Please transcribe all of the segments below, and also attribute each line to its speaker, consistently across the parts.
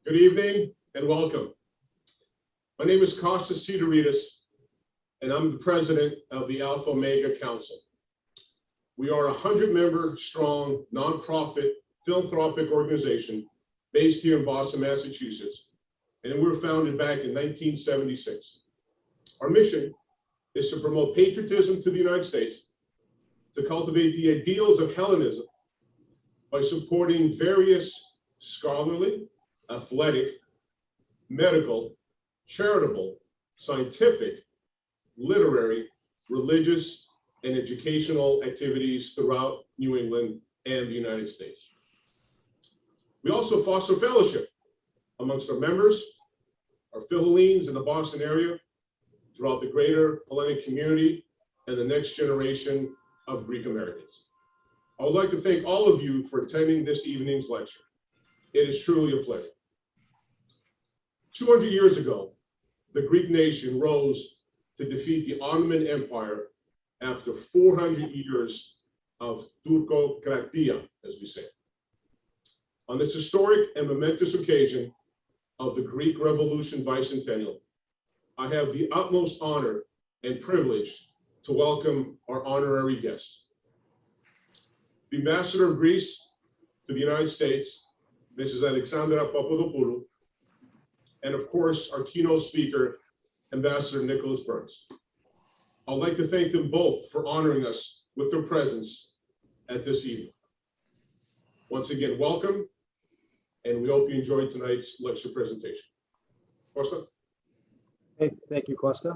Speaker 1: Good evening and welcome. My name is Kostas Sideridis, and I'm the president of the Alpha Omega Council. We are a 100-member strong nonprofit philanthropic organization based here in Boston, Massachusetts, and we were founded back in 1976. Our mission is to promote patriotism to the United States, to cultivate the ideals of Hellenism by supporting various scholarly, athletic, medical, charitable, scientific, literary, religious, and educational activities throughout New England and the United States. We also foster fellowship amongst our members, our Philhellenes in the Boston area, throughout the greater Hellenic community, and the next generation of Greek Americans. I would like to thank all of you for attending this evening's lecture. It is truly a pleasure. 200 years ago, the Greek nation rose to defeat the Ottoman Empire after 400 years of Turkocratia, as we say. On this historic and momentous occasion of the Greek Revolution bicentennial, I have the utmost honor and privilege to welcome our honorary guests. The Ambassador of Greece to the United States, Mrs. Alexandra Papadopoulou, and of course, our keynote speaker, Ambassador Nicholas Burns. I'd like to thank them both for honoring us with their presence at this evening. Once again, welcome, and we hope you enjoyed tonight's lecture presentation. Costa?
Speaker 2: Hey, thank you, Costa.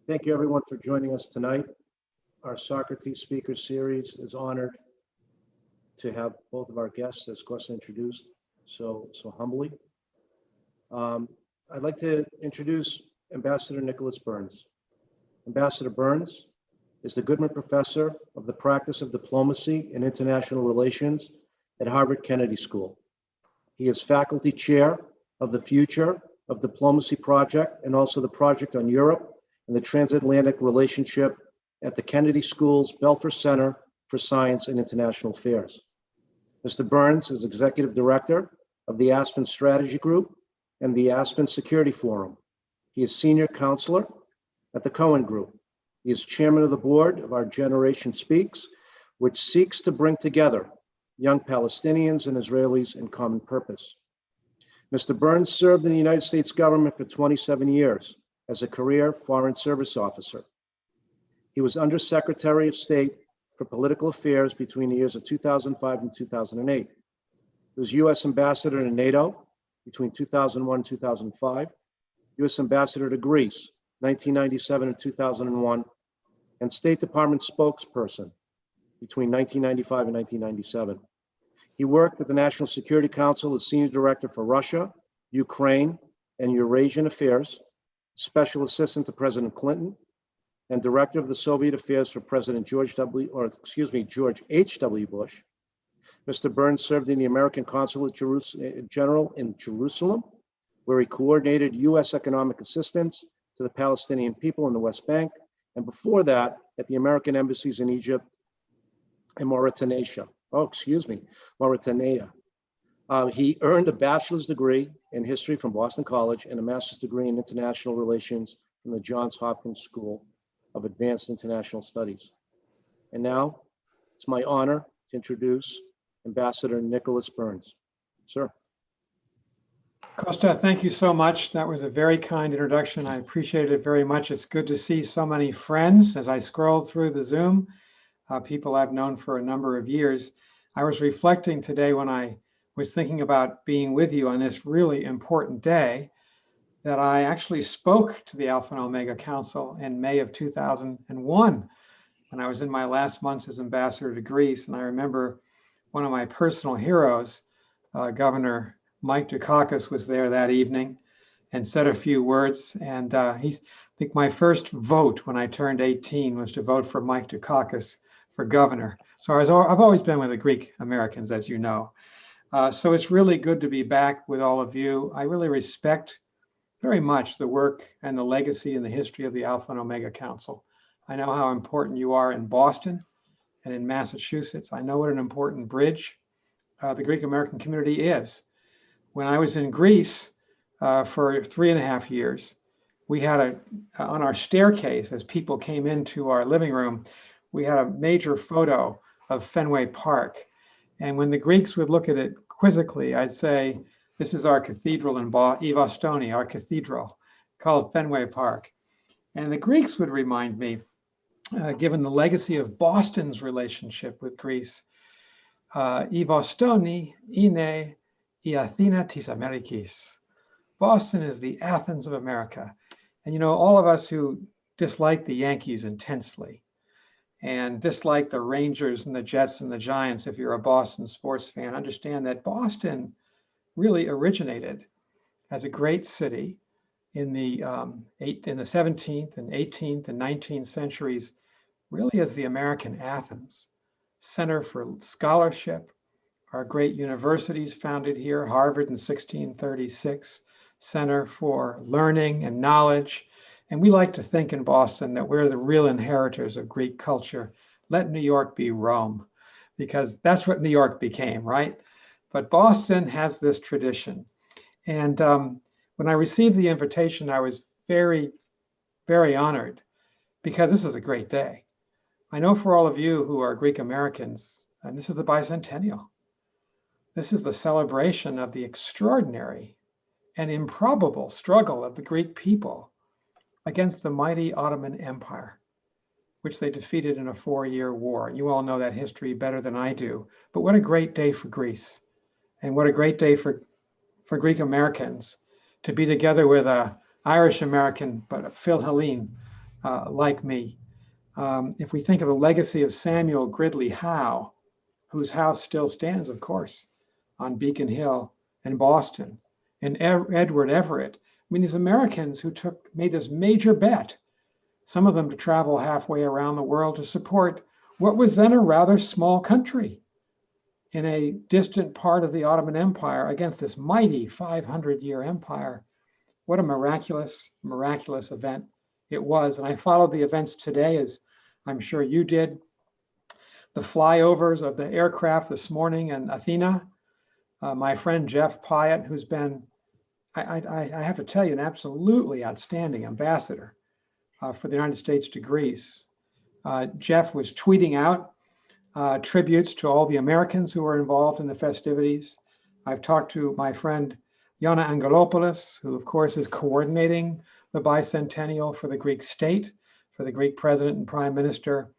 Speaker 2: Thank you, everyone, for joining us tonight. Our Socrates speaker series is honored to have both of our guests, as Costa introduced, so humbly. I'd like to introduce Ambassador Nicholas Burns. Ambassador Burns is the Goodman Professor of the Practice of Diplomacy and International Relations at Harvard Kennedy School. He is faculty chair of the Future of Diplomacy Project and also the Project on Europe and the Transatlantic Relationship at the Kennedy School's Belfer Center for Science and International Affairs. Mr. Burns is Executive Director of the Aspen Strategy Group and the Aspen Security Forum. He is Senior Counselor at the Cohen Group. He is Chairman of the Board of Our Generation Speaks, which seeks to bring together young Palestinians and Israelis in common purpose. Mr. Burns served in the United States government for 27 years as a career Foreign Service officer. He was Undersecretary of State for Political Affairs between the years of 2005 and 2008. He was U.S. Ambassador to NATO between 2001 and 2005, U.S. Ambassador to Greece, 1997 and 2001, and State Department spokesperson between 1995 and 1997. He worked at the National Security Council as Senior Director for Russia, Ukraine, and Eurasian Affairs, Special Assistant to President Clinton, and Director of the Soviet Affairs for President George H.W. Bush. Mr. Burns served in the American Consulate General in Jerusalem, where he coordinated U.S. economic assistance to the Palestinian people in the West Bank, and before that, at the American embassies in Egypt and Mauritania. He earned a bachelor's degree in history from Boston College and a master's degree in international relations from the Johns Hopkins School of Advanced International Studies. And now, it's my honor to introduce Ambassador Nicholas Burns. Sir.
Speaker 3: Costa, thank you so much. That was a very kind introduction. I appreciate it very much. It's good to see so many friends as I scrolled through the Zoom, people I've known for a number of years. I was reflecting today when I was thinking about being with you on this really important day that I actually spoke to the Alpha and Omega Council in May of 2001 when I was in my last months as ambassador to Greece. And I remember one of my personal heroes, Governor Mike Dukakis, was there that evening and said a few words. And I think my first vote when I turned 18 was to vote for Mike Dukakis for governor. So I've always been with the Greek Americans, as you know. So it's really good to be back with all of you. I really respect very much the work and the legacy and the history of the Alpha and Omega Council. I know how important you are in Boston and in Massachusetts. I know what an important bridge the Greek American community is. When I was in Greece for 3.5 years, we had on our staircase, as people came into our living room, we had a major photo of Fenway Park. And when the Greeks would look at it quizzically, I'd say, this is our cathedral in Evostoni, our cathedral called Fenway Park. And the Greeks would remind me, given the legacy of Boston's relationship with Greece, Evostoni ine I Athena tis Amerikis. Boston is the Athens of America. And you know, all of us who dislike the Yankees intensely and dislike the Rangers and the Jets and the Giants, if you're a Boston sports fan, understand that Boston really originated as a great city in the 17th and 18th and 19th centuries, really as the American Athens, center for scholarship. Our great universities founded here, Harvard in 1636, center for learning and knowledge. And we like to think in Boston that we're the real inheritors of Greek culture. Let New York be Rome, because that's what New York became, right? But Boston has this tradition. And when I received the invitation, I was very, very honored, because this is a great day. I know for all of you who are Greek Americans, and this is the bicentennial. This is the celebration of the extraordinary and improbable struggle of the Greek people against the mighty Ottoman Empire, which they defeated in a 4-year war. You all know that history better than I do. But what a great day for Greece, and what a great day for Greek Americans to be together with an Irish American, but a Phil Helene like me. If we think of the legacy of Samuel Gridley Howe, whose house still stands, of course, on Beacon Hill in Boston, and Edward Everett. I mean, these Americans who made this major bet, some of them to travel halfway around the world to support what was then a rather small country in a distant part of the Ottoman Empire against this mighty 500-year empire. What a miraculous, miraculous event it was. And I followed the events today, as I'm sure you did. The flyovers of the aircraft this morning in Athena. My friend Jeff Pyatt, who's been, I have to tell you, an absolutely outstanding ambassador for the United States to Greece. Jeff was tweeting out tributes to all the Americans who were involved in the festivities. I've talked to my friend Yana Angelopoulos, who of course is coordinating the bicentennial for the Greek state, for the Greek president and prime minister.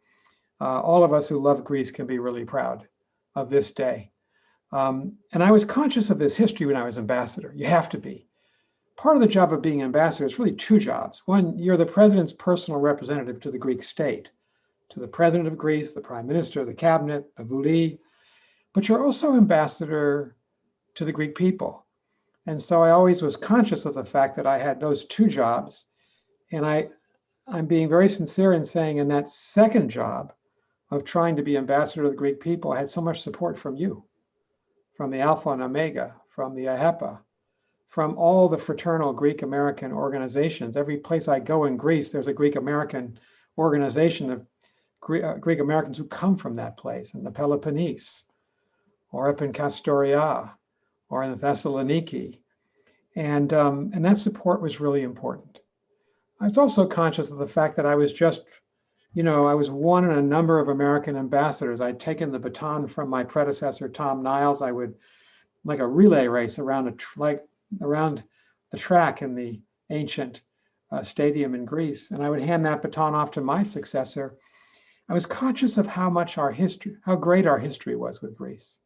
Speaker 3: All of us who love Greece can be really proud of this day. And I was conscious of this history when I was ambassador. You have to be. Part of the job of being ambassador is really two jobs. One, you're the president's personal representative to the Greek state, to the president of Greece, the prime minister, the cabinet, the voulie, but you're also ambassador to the Greek people. And so I always was conscious of the fact that I had those two jobs. And I'm being very sincere in saying in that second job of trying to be ambassador to the Greek people, I had so much support from you, from the Alpha and Omega, from the AHEPA, from all the fraternal Greek American organizations. Every place I go in Greece, there's a Greek American organization of Greek Americans who come from that place, in the Peloponnese, or up in Kastoria, or in Thessaloniki. And that support was really important. I was also conscious of the fact that I was just, I was one in a number of American ambassadors. I'd taken the baton from my predecessor, Tom Niles. I would, like a relay race around the track in the ancient stadium in Greece, and I would hand that baton off to my successor. I was conscious of how great our history was with Greece.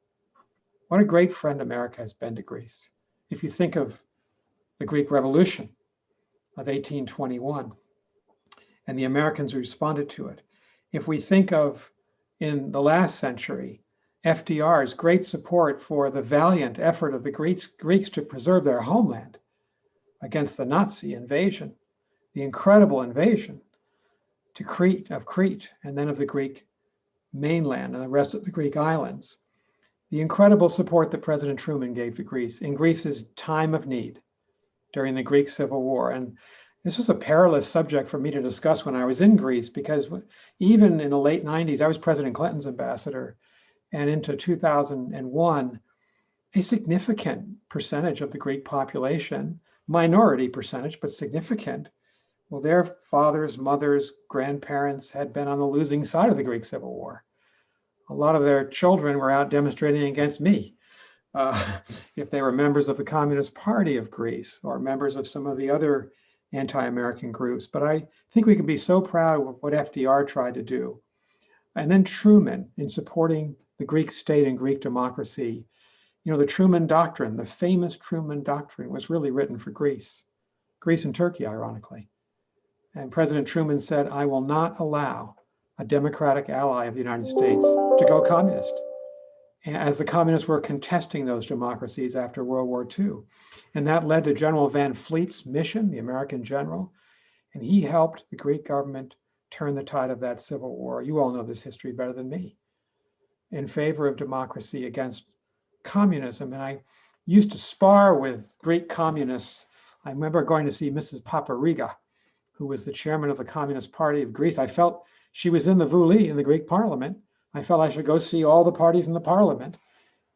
Speaker 3: What a great friend America has been to Greece. If you think of the Greek Revolution of 1821 and the Americans who responded to it. If we think of, in the last century, FDR's great support for the valiant effort of the Greeks to preserve their homeland against the Nazi invasion, the incredible invasion of Crete, and then of the Greek mainland and the rest of the Greek islands. The incredible support that President Truman gave to Greece in Greece's time of need during the Greek Civil War. And this was a perilous subject for me to discuss when I was in Greece, because even in the late 90s, I was President Clinton's ambassador, and into 2001. a significant percentage of the Greek population, minority percentage, but significant, well, their fathers, mothers, grandparents had been on the losing side of the Greek Civil War. A lot of their children were out demonstrating against me. If they were members of the Communist Party of Greece or members of some of the other anti-American groups. But I think we can be so proud of what FDR tried to do. And then Truman in supporting the Greek state and Greek democracy. You know, the Truman Doctrine, the famous Truman Doctrine, was really written for Greece and Turkey, ironically. And President Truman said, I will not allow a democratic ally of the United States to go communist, as the communists were contesting those democracies after World War II. And that led to General Van Fleet's mission, the American general, and he helped the Greek government turn the tide of that civil war. You all know this history better than me, in favor of democracy against communism. And I used to spar with Greek communists. I remember going to see Mrs. Papadopoulou, who was the chairman of the Communist Party of Greece. I felt she was in the Voulis in the Greek parliament. I felt I should go see all the parties in the parliament.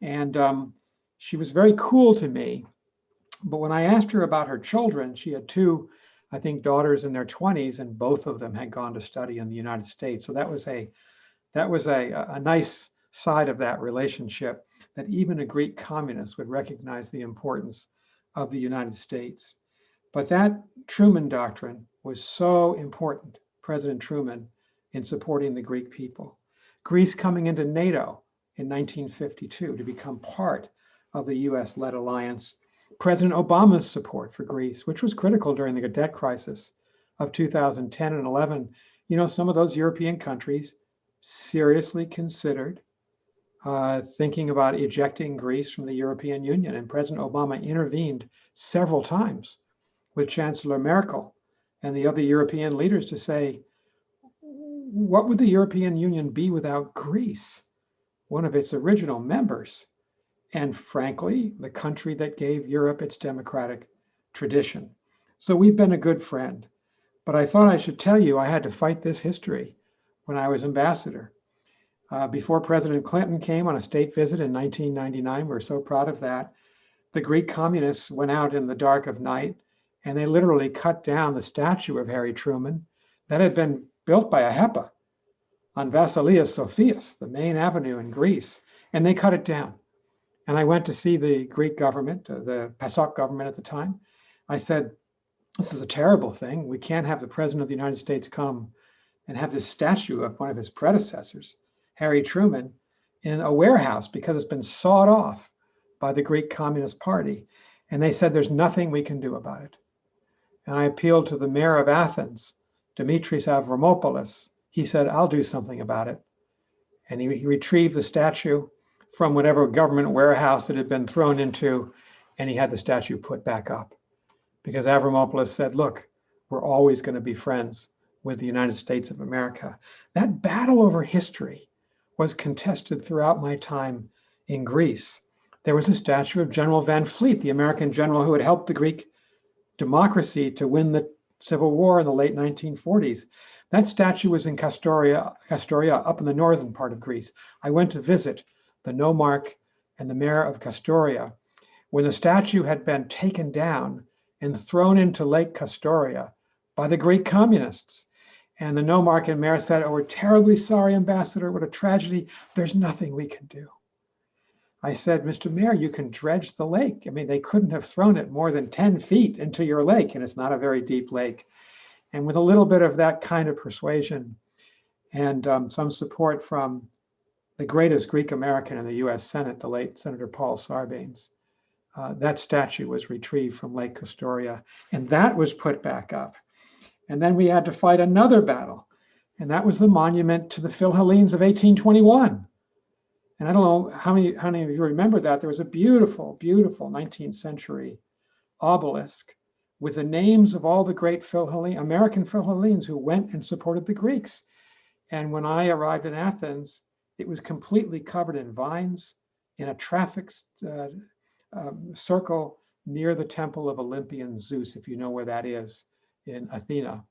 Speaker 3: And she was very cool to me. But when I asked her about her children, she had two, I think, daughters in their 20s, and both of them had gone to study in the United States. So that was a nice side of that relationship, that even a Greek communist would recognize the importance of the United States. But that Truman Doctrine was so important, President Truman, in supporting the Greek people. Greece coming into NATO in 1952 to become part of the US-led alliance. President Obama's support for Greece, which was critical during the debt crisis of 2010 and 11. You know, some of those European countries seriously considered thinking about ejecting Greece from the European Union. And President Obama intervened several times with Chancellor Merkel and the other European leaders to say, what would the European Union be without Greece, one of its original members, and frankly, the country that gave Europe its democratic tradition? So we've been a good friend. But I thought I should tell you I had to fight this history when I was ambassador. Before President Clinton came on a state visit in 1999, we're so proud of that, the Greek communists went out in the dark of night and they literally cut down the statue of Harry Truman that had been built by a HEPA on Vasileios Sophias, the main avenue in Greece, and they cut it down. And I went to see the Greek government, the PASOK government at the time. I said, this is a terrible thing. We can't have the President of the United States come and have this statue of one of his predecessors, Harry Truman, in a warehouse because it's been sawed off by the Greek Communist Party. And they said, there's nothing we can do about it. And I appealed to the mayor of Athens, Dimitris Avramopoulos. He said, I'll do something about it. And he retrieved the statue from whatever government warehouse it had been thrown into, and he had the statue put back up. Because Avramopoulos said, look, we're always going to be friends with the United States of America. That battle over history was contested throughout my time in Greece. There was a statue of General Van Fleet, the American general who had helped the Greek democracy to win the Civil War in the late 1940s. That statue was in Kastoria up in the northern part of Greece. I went to visit the nomarch and the mayor of Kastoria when the statue had been taken down and thrown into Lake Kastoria by the Greek communists. And the nomarch and mayor said, oh, we're terribly sorry, Ambassador, what a tragedy. There's nothing we can do. I said, Mr. Mayor, you can dredge the lake. I mean, they couldn't have thrown it more than 10 feet into your lake, and it's not a very deep lake. And with a little bit of that kind of persuasion and some support from the greatest Greek American in the US Senate, the late Senator Paul Sarbanes, that statue was retrieved from Lake Kastoria, and that was put back up. And then we had to fight another battle, and that was the monument to the Philhellenes of 1821. And I don't know how many of you remember that. There was a beautiful, beautiful 19th century obelisk with the names of all the great American Philhellenes who went and supported the Greeks. And when I arrived in Athens, it was completely covered in vines in a traffic circle near the temple of Olympian Zeus, if you know where that is in Athena.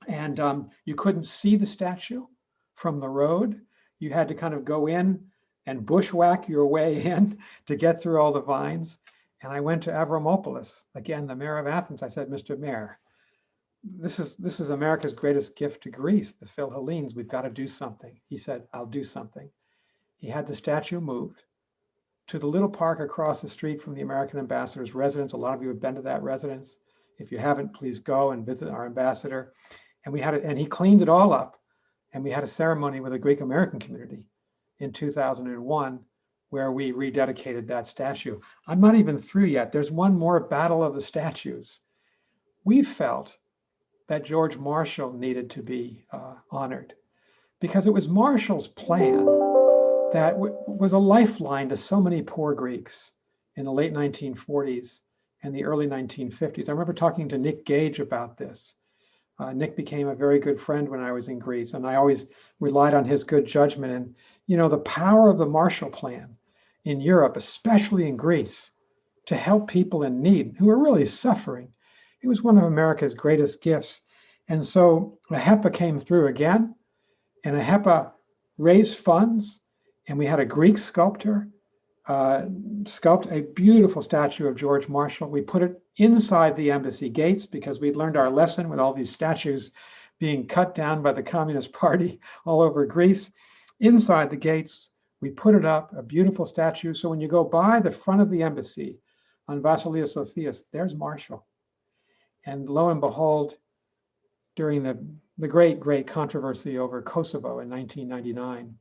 Speaker 3: And you couldn't see the statue from the road. You had to kind of go in and bushwhack your way in to get through all the vines. And I went to Avramopoulos, again, the mayor of Athens. I said, Mr. Mayor, this is America's greatest gift to Greece, the Philhellenes. We've got to do something. He said, I'll do something. He had the statue moved to the little park across the street from the American ambassador's residence. A lot of you have been to that residence. If you haven't, please go and visit our ambassador. And we had it, and he cleaned it all up. And we had a ceremony with the Greek American community in 2001 where we rededicated that statue. I'm not even through yet. There's one more battle of the statues. We felt that George Marshall needed to be honored because it was Marshall's plan that was a lifeline to so many poor Greeks in the late 1940s and the early 1950s. I remember talking to Nick Gage about this. Nick became a very good friend when I was in Greece, and I always relied on his good judgment. And, you know, the power of the Marshall Plan in Europe, especially in Greece, to help people in need who are really suffering. It was one of America's greatest gifts. And so AHEPA came through again, and AHEPA raised funds, and we had a Greek sculptor sculpt a beautiful statue of George Marshall. We put it inside the embassy gates because we'd learned our lesson with all these statues being cut down by the Communist Party all over Greece. Inside the gates, we put it up, a beautiful statue. So when you go by the front of the embassy on Vasilia Sophias, there's Marshall. And lo and behold, during the great controversy over Kosovo in 1999,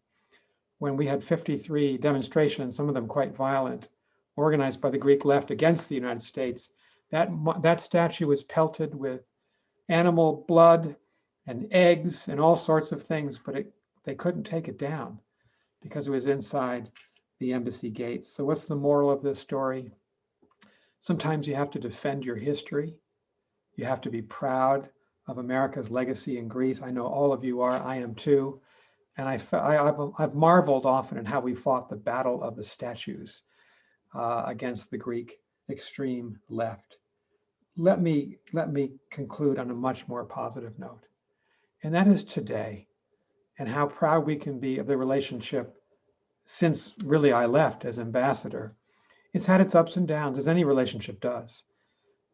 Speaker 3: when we had 53 demonstrations, some of them quite violent, organized by the Greek left against the United States, that statue was pelted with animal blood and eggs and all sorts of things, but they couldn't take it down because it was inside the embassy gates. So what's the moral of this story? Sometimes you have to defend your history. You have to be proud of America's legacy in Greece. I know all of you are, I am too. And I've marveled often at how we fought the battle of the statues against the Greek extreme left. Let me conclude on a much more positive note. And that is today, and how proud we can be of the relationship since really I left as ambassador. It's had its ups and downs, as any relationship does.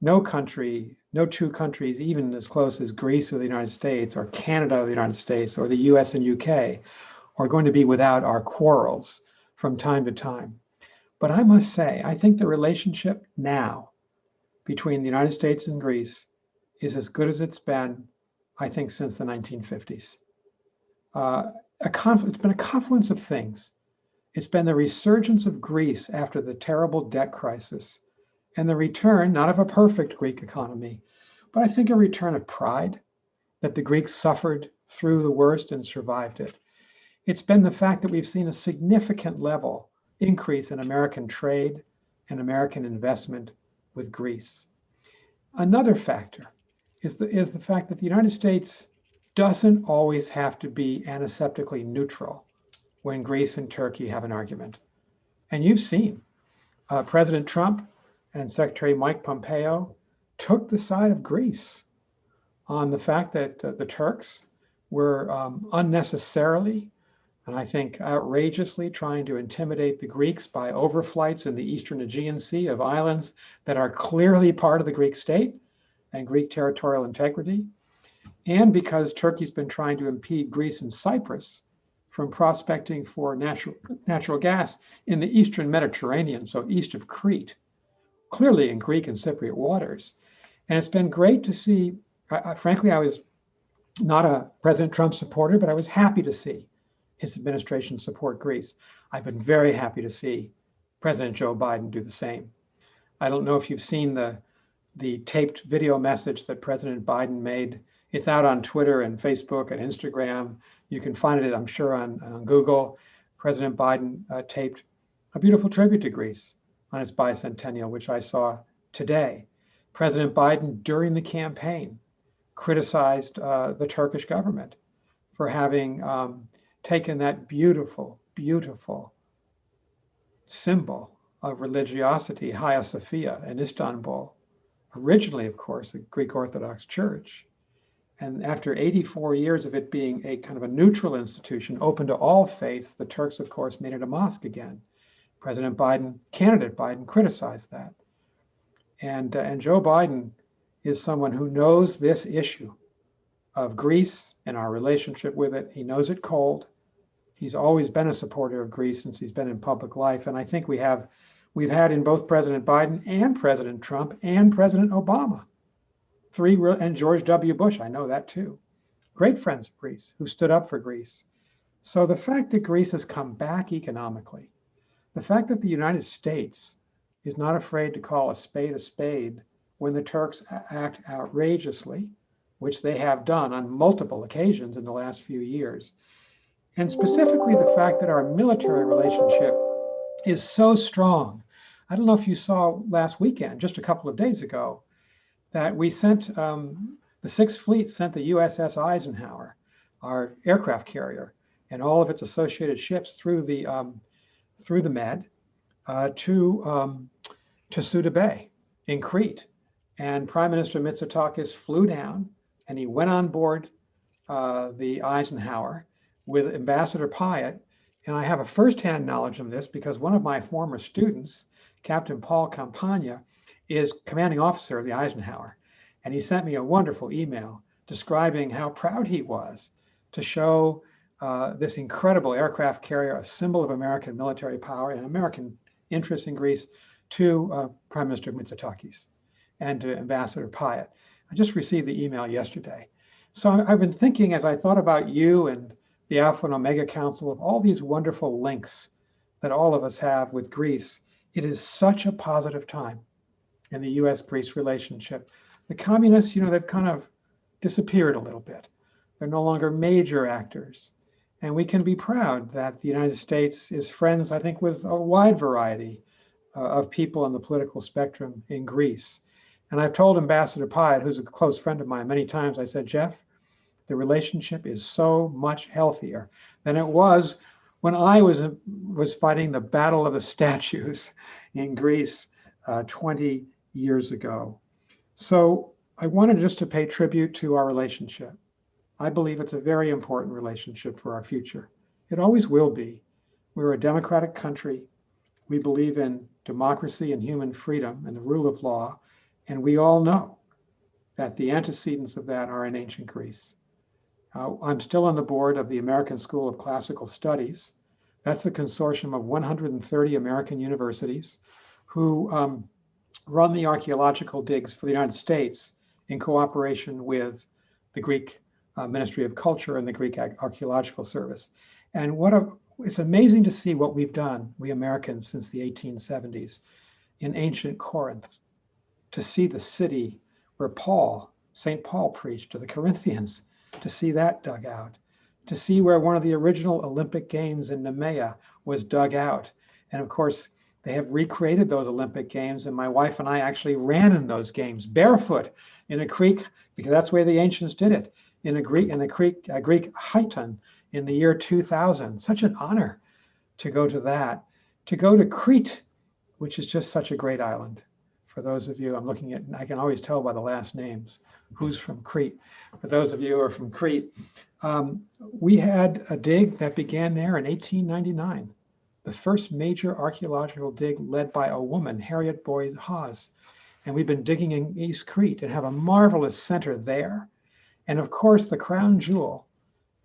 Speaker 3: No two countries, even as close as Greece or the United States, or Canada or the United States, or the US and UK, are going to be without our quarrels from time to time. But I must say, I think the relationship now between the United States and Greece is as good as it's been, I think, since the 1950s. It's been a confluence of things. It's been the resurgence of Greece after the terrible debt crisis, and the return, not of a perfect Greek economy, but I think a return of pride that the Greeks suffered through the worst and survived it. It's been the fact that we've seen a significant level increase in American trade and American investment with Greece. Another factor is the fact that the United States doesn't always have to be antiseptically neutral when Greece and Turkey have an argument. And you've seen President Trump and Secretary Mike Pompeo took the side of Greece on the fact that the Turks were unnecessarily, and I think outrageously, trying to intimidate the Greeks by overflights in the Eastern Aegean Sea of islands that are clearly part of the Greek state and Greek territorial integrity, and because Turkey's been trying to impede Greece and Cyprus from prospecting for natural gas in the Eastern Mediterranean, so east of Crete, clearly in Greek and Cypriot waters. And it's been great to see, frankly, I was not a President Trump supporter, but I was happy to see his administration support Greece. I've been very happy to see President Joe Biden do the same. I don't know if you've seen the taped video message that President Biden made. It's out on Twitter and Facebook and Instagram. You can find it, I'm sure, on Google. President Biden taped a beautiful tribute to Greece on its bicentennial, which I saw today. President Biden, during the campaign, criticized the Turkish government for having taken that beautiful symbol of religiosity, Hagia Sophia in Istanbul, originally, of course, a Greek Orthodox church, And after 84 years of it being a kind of a neutral institution, open to all faiths, the Turks, of course, made it a mosque again. President Biden, candidate Biden, criticized that. And Joe Biden is someone who knows this issue of Greece and our relationship with it. He knows it cold. He's always been a supporter of Greece since he's been in public life. And I think we've had in both President Biden and President Trump and President Obama, and George W. Bush, I know that too, great friends of Greece who stood up for Greece. So the fact that Greece has come back economically, the fact that the United States is not afraid to call a spade when the Turks act outrageously, which they have done on multiple occasions in the last few years, and specifically the fact that our military relationship is so strong. I don't know if you saw last weekend, just a couple of days ago, that we sent, the Sixth Fleet sent the USS Eisenhower, our aircraft carrier, and all of its associated ships through the Med to Suda Bay in Crete. And Prime Minister Mitsotakis flew down and he went on board the Eisenhower with Ambassador Pyatt. And I have a firsthand knowledge of this because one of my former students, Captain Paul Campagna, is commanding officer of the Eisenhower. And he sent me a wonderful email describing how proud he was to show this incredible aircraft carrier, a symbol of American military power and American interest in Greece, to Prime Minister Mitsotakis and to Ambassador Pyatt. I just received the email yesterday. So I've been thinking, as I thought about you and the Alpha and Omega Council, of all these wonderful links that all of us have with Greece. It is such a positive time in the US-Greece relationship. The communists, they've kind of disappeared a little bit. They're no longer major actors. And we can be proud that the United States is friends, I think, with a wide variety of people on the political spectrum in Greece. And I've told Ambassador Pyatt, who's a close friend of mine, many times, I said, Jeff, the relationship is so much healthier than it was when I was fighting the Battle of the Statues in Greece 20 years ago. So I wanted just to pay tribute to our relationship. I believe it's a very important relationship for our future. It always will be. We're a democratic country. We believe in democracy and human freedom and the rule of law. And we all know that the antecedents of that are in ancient Greece. I'm still on the board of the American School of Classical Studies. That's a consortium of 130 American universities who run the archaeological digs for the United States in cooperation with the Greek Ministry of Culture and the Greek Archaeological Service. And it's amazing to see what we've done, we Americans, since the 1870s in ancient Corinth, to see the city where St. Paul preached to the Corinthians, to see that dug out, to see where one of the original Olympic Games in Nemea was dug out. And of course, they have recreated those Olympic Games, and my wife and I actually ran in those games barefoot in a creek, because that's where the ancients did it, in a Greek Hyton in the year 2000. Such an honor to go to that, to go to Crete, which is just such a great island. For those of you, I'm looking at, I can always tell by the last names who's from Crete. For those of you who are from Crete, we had a dig that began there in 1899. The first major archaeological dig led by a woman, Harriet Boyd Hawes. And we've been digging in East Crete and have a marvelous center there. And of course, the crown jewel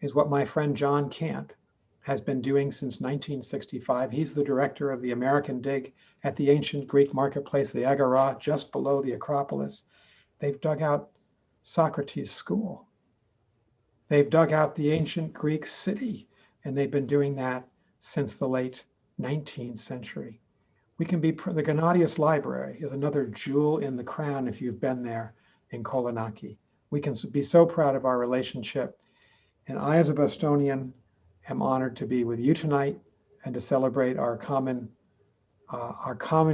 Speaker 3: is what my friend John Camp has been doing since 1965. He's the director of the American dig at the ancient Greek marketplace, the Agora, just below the Acropolis. They've dug out Socrates' school. They've dug out the ancient Greek city, and they've been doing that since the late 19th century. We can be, the Gennadius Library is another jewel in the crown if you've been there in Kolonaki. We can be so proud of our relationship. And I, as a Bostonian, am honored to be with you tonight and to celebrate our common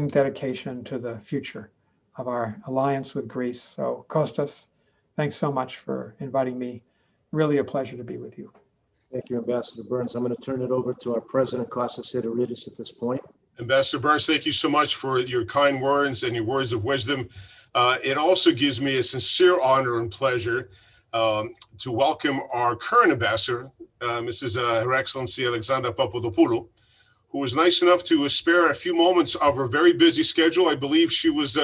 Speaker 3: dedication to the future of our alliance with Greece. So Kostas, thanks so much for inviting me. Really a pleasure to be with you.
Speaker 2: Thank you, Ambassador Burns. I'm going to turn it over to our president, Kostas Sideridis, at this point.
Speaker 1: Ambassador Burns, thank you so much for your kind words and your words of wisdom. It also gives me a sincere honor and pleasure to welcome our current ambassador, Mrs. Her Excellency Alexandra Papadopoulou, who was nice enough to spare a few moments of her very busy schedule. I believe she was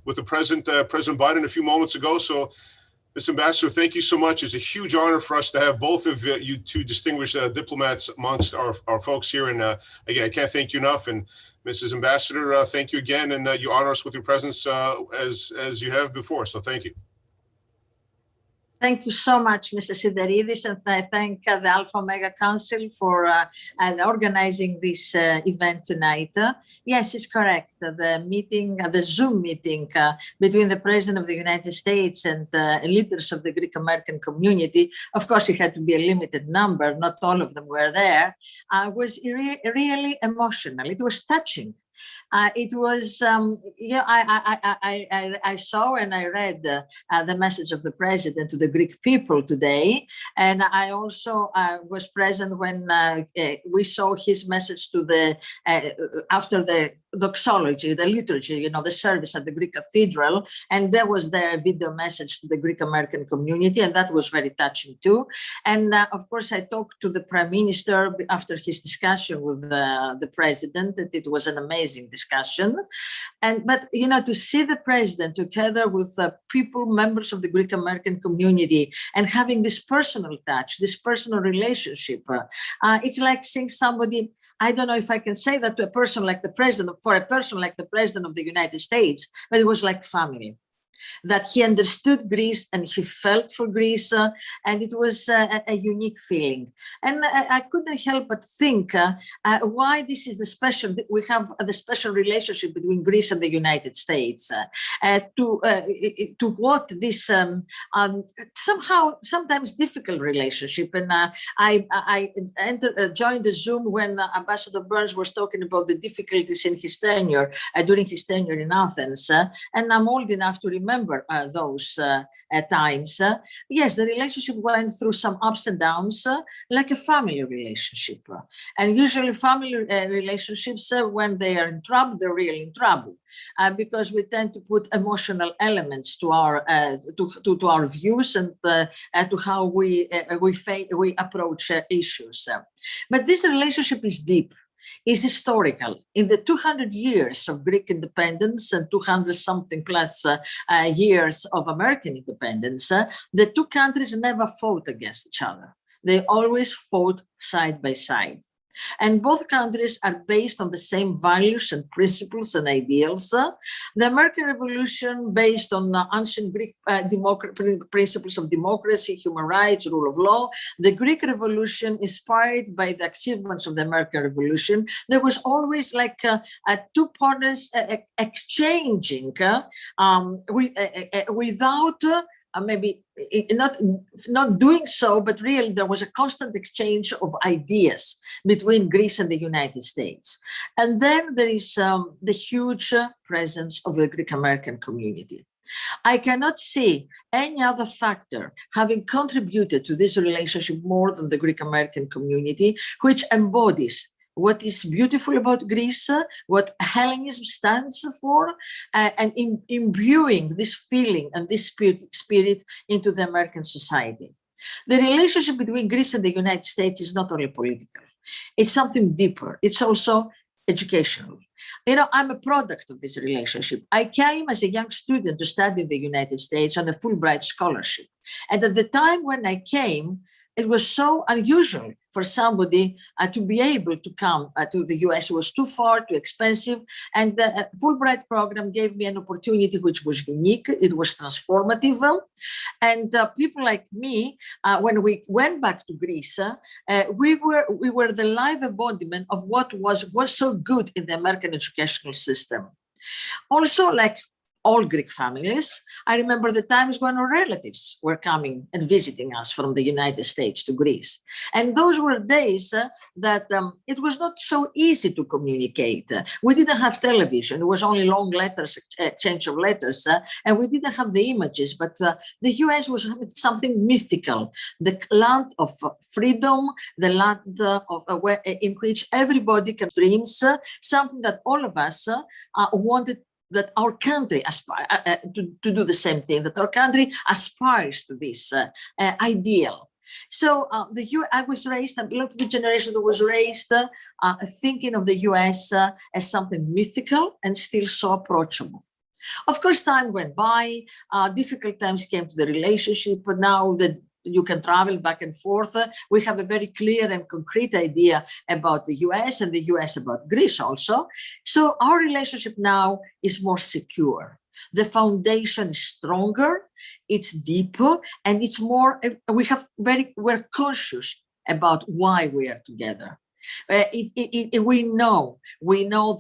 Speaker 1: with the President Biden a few moments ago. So, Ms. Ambassador, thank you so much. It's a huge honor for us to have both of you two distinguished diplomats amongst our folks here. And again, I can't thank you enough. And Mrs. Ambassador, thank you again. And you honor us with your presence as you have before. So thank you.
Speaker 4: Thank you so much, Mr. Sideridis, and I thank the Alpha Omega Council for organizing this event tonight. Yes, it's correct. The meeting, the Zoom meeting between the President of the United States and leaders of the Greek American community, of course, it had to be a limited number, not all of them were there, was really emotional. It was touching. It was, I saw and I read the message of the president to the Greek people today. And I also was present when we saw his message to the, after the doxology, the liturgy, the service at the Greek cathedral. And there was their video message to the Greek American community. And that was very touching too. And of course, I talked to the prime minister after his discussion with the president, that it was an amazing discussion. But to see the president together with people, members of the Greek American community, and having this personal touch, this personal relationship, it's like seeing somebody. I don't know if I can say that to a person like the president, for a person like the president of the United States, but it was like family. That he understood Greece and he felt for Greece, and it was a unique feeling. And I couldn't help but think why this is the special, we have the special relationship between Greece and the United States, to what this somehow sometimes difficult relationship. And I joined the Zoom when Ambassador Burns was talking about the difficulties in his tenure, during his tenure in Athens. And I'm old enough to remember those times. Yes, the relationship went through some ups and downs, like a family relationship. And usually family relationships, when they are in trouble, they're really in trouble, because we tend to put emotional elements to our to our views and to how we approach issues. But this relationship is deep. Is historical. In the 200 years of Greek independence and 200 something plus years of American independence, the two countries never fought against each other. They always fought side by side. And both countries are based on the same values and principles and ideals. The American Revolution, based on ancient Greek principles of democracy, human rights, rule of law. The Greek Revolution, inspired by the achievements of the American Revolution. There was always like two partners exchanging without maybe not doing so, but really there was a constant exchange of ideas between Greece and the United States. And then there is the huge presence of the Greek American community. I cannot see any other factor having contributed to this relationship more than the Greek American community, which embodies what is beautiful about Greece, what Hellenism stands for, and imbuing this feeling and this spirit into the American society. The relationship between Greece and the United States is not only political, it's something deeper. It's also educational. I'm a product of this relationship. I came as a young student to study in the United States on a Fulbright scholarship. And at the time when I came, it was so unusual for somebody to be able to come to the US. It was too far, too expensive. And the Fulbright program gave me an opportunity which was unique. It was transformative. And people like me, when we went back to Greece, we were the live embodiment of what was so good in the American educational system. Also, like all Greek families, I remember the times when our relatives were coming and visiting us from the United States to Greece. And those were days that it was not so easy to communicate. We didn't have television. It was only long letters, exchange of letters, and we didn't have the images, but the US was something mythical, the land of freedom, the land in which everybody can dream, something that all of us wanted that our country aspire to do the same thing, that our country aspires to this ideal. So I was raised, I belong to the generation that was raised thinking of the US as something mythical and still so approachable. Of course, time went by, difficult times came to the relationship, but now that you can travel back and forth, we have a very clear and concrete idea about the US and the US about Greece also. So our relationship now is more secure. The foundation is stronger, it's deeper, and it's more, we're conscious about why we are together. We know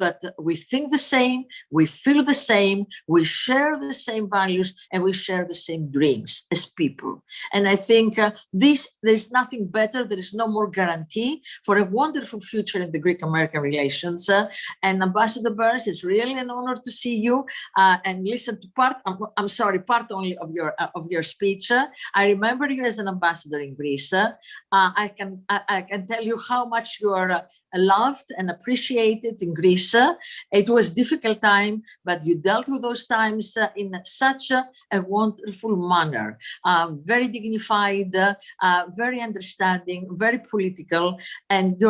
Speaker 4: that we think the same, we feel the same, we share the same values, and we share the same dreams as people. And I think there's nothing better, there is no more guarantee for a wonderful future in the Greek-American relations. And Ambassador Burns, it's really an honor to see you and listen to part only of your speech. I remember you as an ambassador in Greece. I can tell you how much you are loved and appreciated in Greece. It was a difficult time, but you dealt with those times in such a wonderful manner, very dignified, very understanding, very political, and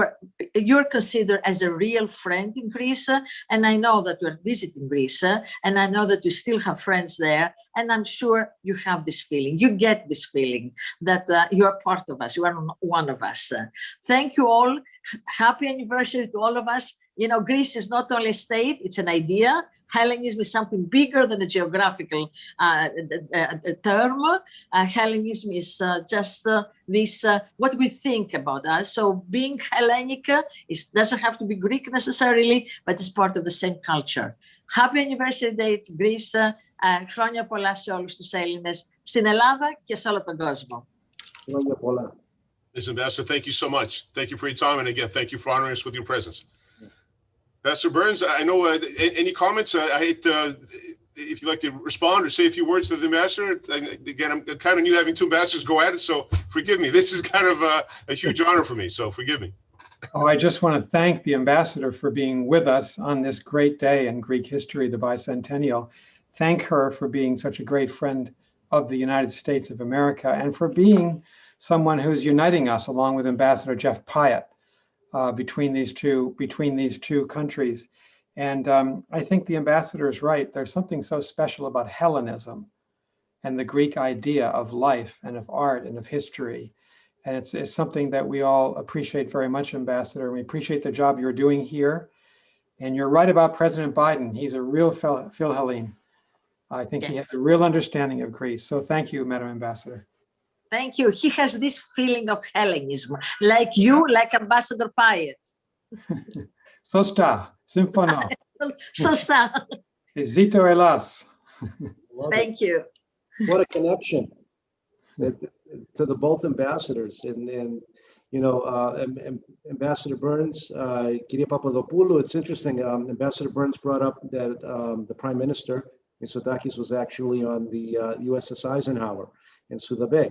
Speaker 4: you're considered as a real friend in Greece. And I know that you're visiting Greece, and I know that you still have friends there. And I'm sure you have this feeling, you get this feeling that you are part of us, you are one of us. Thank you all. Happy anniversary to all of us. You know, Greece is not only a state, it's an idea. Hellenism is something bigger than a geographical term. Hellenism is just this, what we think about us. So being Hellenic doesn't have to be Greek necessarily, but it's part of the same culture. Happy anniversary day to Greece. Χρόνια πολλά σε όλους τους Έλληνες στην Ελλάδα και σε όλο τον κόσμο.
Speaker 2: Χρόνια πολλά.
Speaker 1: Ms. Ambassador, thank you so much. Thank you for your time. And again, thank you for honoring us with your presence. Ambassador Burns, I know any comments? I hate if you'd like to respond or say a few words to the ambassador. Again, I'm kind of new having two ambassadors go at it, so forgive me. This is kind of a huge honor for me, so forgive me.
Speaker 3: Oh, I just want to thank the ambassador for being with us on this great day in Greek history, the bicentennial. Thank her for being such a great friend of the United States of America and for being someone who's uniting us along with Ambassador Jeff Pyatt between these two countries. And I think the ambassador is right. There's something so special about Hellenism and the Greek idea of life and of art and of history. And it's something that we all appreciate very much, Ambassador. We appreciate the job you're doing here. And you're right about President Biden. He's a real Philhellene. I think he has a real understanding of Greece. So thank you, Madam Ambassador.
Speaker 4: Thank you. He has this feeling of Hellenism, like you, like Ambassador Pyatt.
Speaker 3: Sosta, Symphono.
Speaker 4: Sosta.
Speaker 3: Zito Elas.
Speaker 4: Thank you.
Speaker 2: What a connection to the both ambassadors. And you know, Ambassador Burns, Kyria Papadopoulou, it's interesting. Ambassador Burns brought up that the Prime Minister, Mitsotakis, was actually on the USS Eisenhower in Suda Bay.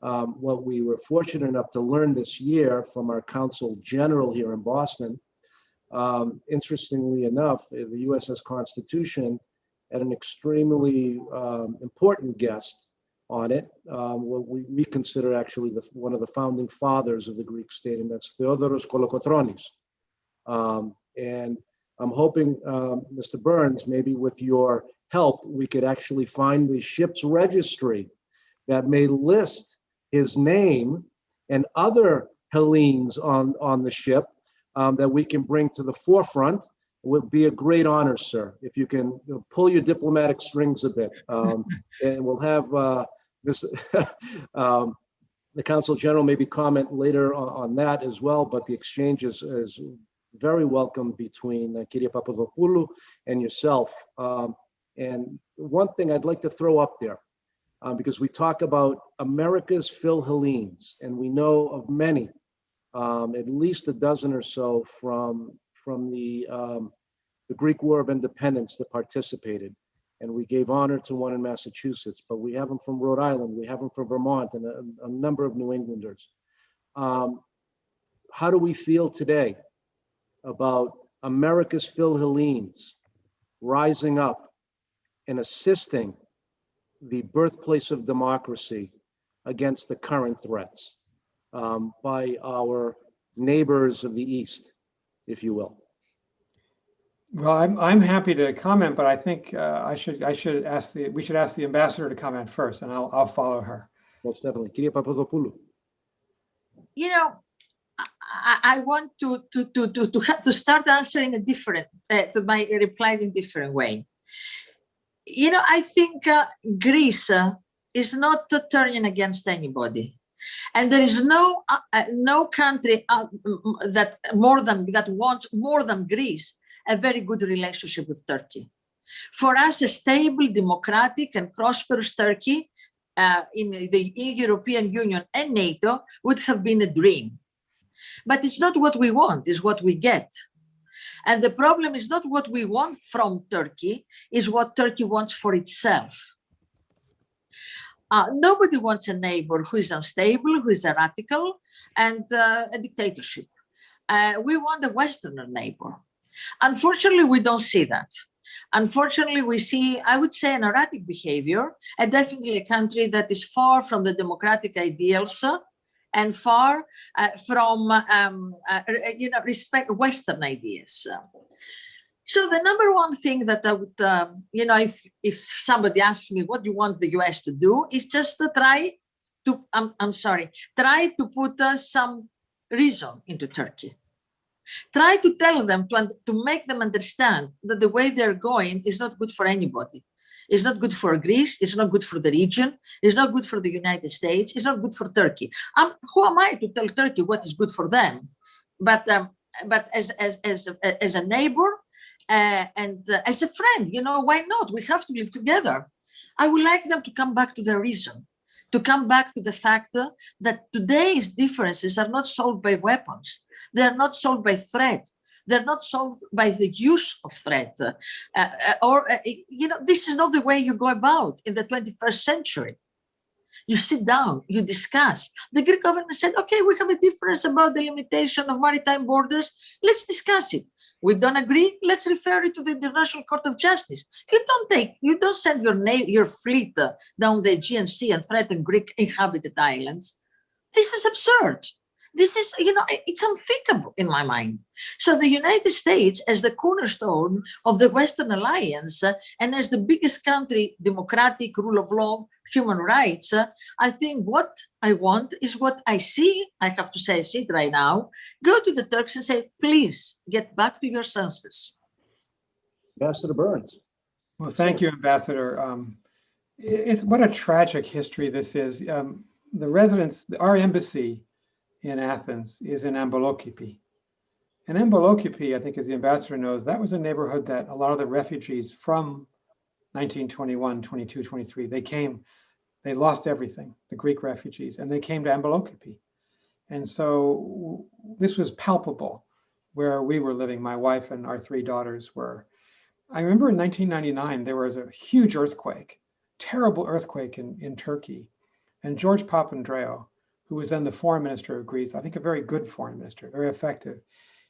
Speaker 2: What we were fortunate enough to learn this year from our Consul General here in Boston, interestingly enough, the USS Constitution had an extremely important guest on it, what we consider actually one of the founding fathers of the Greek state, and that's Theodoros Kolokotronis. And I'm hoping, Mr. Burns, maybe with your help, we could actually find the ship's registry that may list his name and other Hellenes on the ship that we can bring to the forefront. It would be a great honor, sir, if you can pull your diplomatic strings a bit. And we'll have the Consul General maybe comment later on that as well, but the exchange is very welcome between Kyria Papadopoulou and yourself. And one thing I'd like to throw up there, because we talk about America's Philhellenes, and we know of many, at least a dozen or so from the Greek War of Independence that participated. And we gave honor to one in Massachusetts, but we have them from Rhode Island, we have them from Vermont, and a number of New Englanders. How do we feel today about America's Philhellenes rising up and assisting the birthplace of democracy against the current threats by our neighbors of the East, if you will.
Speaker 3: Well, I'm happy to comment, but I think we should ask the ambassador to comment first, and I'll follow her.
Speaker 2: Most definitely. Kyria Papadopoulou.
Speaker 4: You know, I want to start answering a different to my reply in a different way. You know, I think Greece is not turning against anybody, and there is no country that wants more than Greece a very good relationship with Turkey. For us, a stable, democratic, and prosperous Turkey in the European Union and NATO would have been a dream. But it's not what we want, it's what we get. And the problem is not what we want from Turkey, is what Turkey wants for itself. Nobody wants a neighbor who is unstable, who is erratical, and a dictatorship. We want a Westerner neighbor. Unfortunately, we don't see that. Unfortunately, we see, I would say, an erratic behavior, and definitely a country that is far from the democratic ideals and far from, respect Western ideas. So the number one thing that I would, if somebody asks me what do you want the US to do, is just to try to put some reason into Turkey. Try to tell them, to make them understand that the way they're going is not good for anybody. It's not good for Greece. It's not good for the region. It's not good for the United States. It's not good for Turkey. Who am I to tell Turkey what is good for them? But as a neighbor and as a friend, why not? We have to live together. I would like them to come back to their reason, to come back to the fact that today's differences are not solved by weapons. They're not solved by threat. They're not solved by the use of threat. This is not the way you go about in the 21st century. You sit down, you discuss. The Greek government said, okay, we have a difference about the limitation of maritime borders. Let's discuss it. We don't agree. Let's refer it to the International Court of Justice. You don't send your fleet down the Aegean Sea and threaten Greek inhabited islands. This is absurd. This is, it's unthinkable in my mind. So the United States, as the cornerstone of the Western alliance and as the biggest country, democratic, rule of law, human rights, I think what I want is what I see. I have to say, I see it right now. Go to the Turks and say, please get back to your senses.
Speaker 2: Ambassador Burns.
Speaker 3: Well, thank you, Ambassador. It's what a tragic history this is. Our embassy in Athens is in Ambolokipi. And Ambolokipi, I think as the ambassador knows, that was a neighborhood that a lot of the refugees from 1921, 22, 23, they lost everything, the Greek refugees, and they came to Ambolokipi. And so this was palpable where we were living, my wife and our 3 daughters were. I remember in 1999, there was a huge earthquake, terrible earthquake in Turkey. And George Papandreou, who was then the foreign minister of Greece, I think a very good foreign minister, very effective,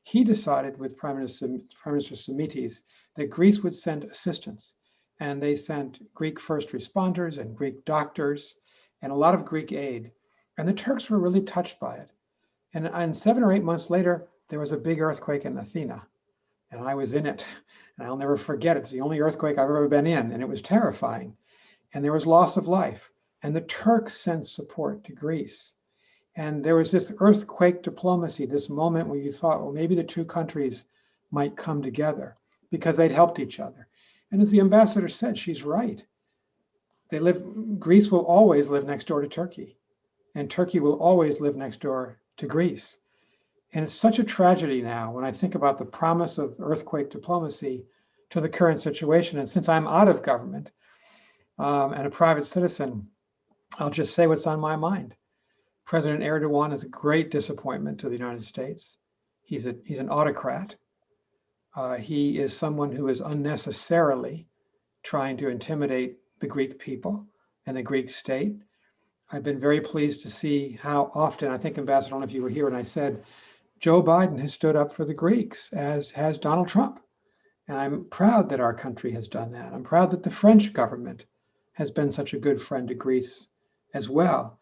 Speaker 3: he decided with Prime Minister Simitis that Greece would send assistance. And they sent Greek first responders and Greek doctors and a lot of Greek aid. And the Turks were really touched by it. And 7 or 8 months later, there was a big earthquake in Athena. And I was in it. And I'll never forget it. It's the only earthquake I've ever been in. And it was terrifying. And there was loss of life. And the Turks sent support to Greece. And there was this earthquake diplomacy, this moment where you thought, well, maybe the 2 countries might come together because they'd helped each other. And as the ambassador said, she's right. Greece will always live next door to Turkey, and Turkey will always live next door to Greece. And it's such a tragedy now when I think about the promise of earthquake diplomacy to the current situation. And since I'm out of government and a private citizen, I'll just say what's on my mind. President Erdogan is a great disappointment to the United States. He's an autocrat. He is someone who is unnecessarily trying to intimidate the Greek people and the Greek state. I've been very pleased to see how often, I think, Ambassador, I don't know if you were here when I said, Joe Biden has stood up for the Greeks, as has Donald Trump. And I'm proud that our country has done that. I'm proud that the French government has been such a good friend to Greece as well.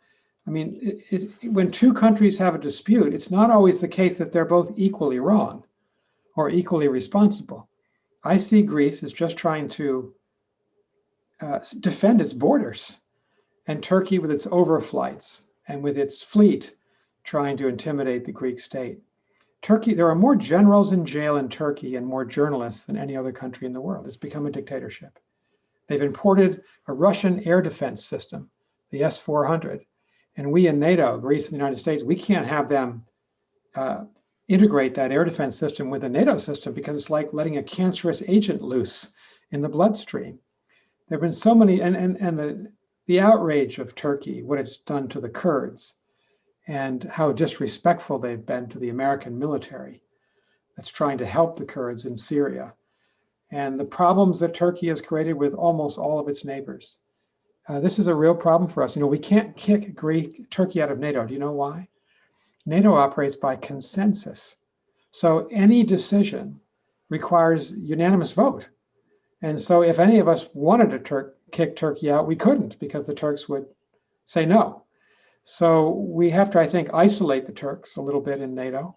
Speaker 3: I mean, when two countries have a dispute, it's not always the case that they're both equally wrong or equally responsible. I see Greece as just trying to defend its borders, and Turkey with its overflights and with its fleet trying to intimidate the Greek state. Turkey, there are more generals in jail in Turkey and more journalists than any other country in the world. It's become a dictatorship. They've imported a Russian air defense system, the S-400, and we in NATO, Greece and the United States, we can't have them integrate that air defense system with a NATO system because it's like letting a cancerous agent loose in the bloodstream. There have been so many, and the outrage of Turkey, what it's done to the Kurds, and how disrespectful they've been to the American military that's trying to help the Kurds in Syria, and the problems that Turkey has created with almost all of its neighbors. This is a real problem for us. You know, we can't kick Turkey out of NATO. Do you know why? NATO operates by consensus. So any decision requires unanimous vote. And so if any of us wanted to kick Turkey out, we couldn't because the Turks would say no. So we have to, I think, isolate the Turks a little bit in NATO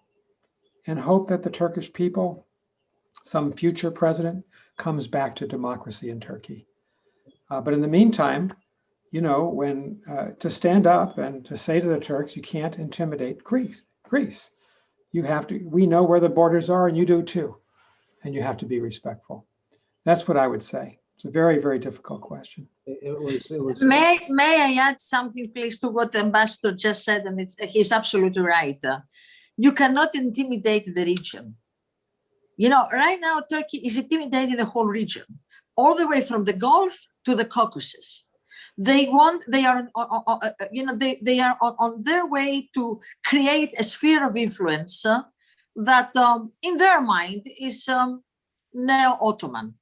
Speaker 3: and hope that the Turkish people, some future president, comes back to democracy in Turkey. But in the meantime, you know, when to stand up and to say to the Turks, you can't intimidate Greece. You have to, we know where the borders are and you do too. And you have to be respectful. That's what I would say. It's a very, very difficult question.
Speaker 4: May I add something, please, to what the ambassador just said? And he's absolutely right. You cannot intimidate the region. You know, right now, Turkey is intimidating the whole region, all the way from the Gulf to the Caucasus. They are on their way to create a sphere of influence that, in their mind, is neo-Ottoman.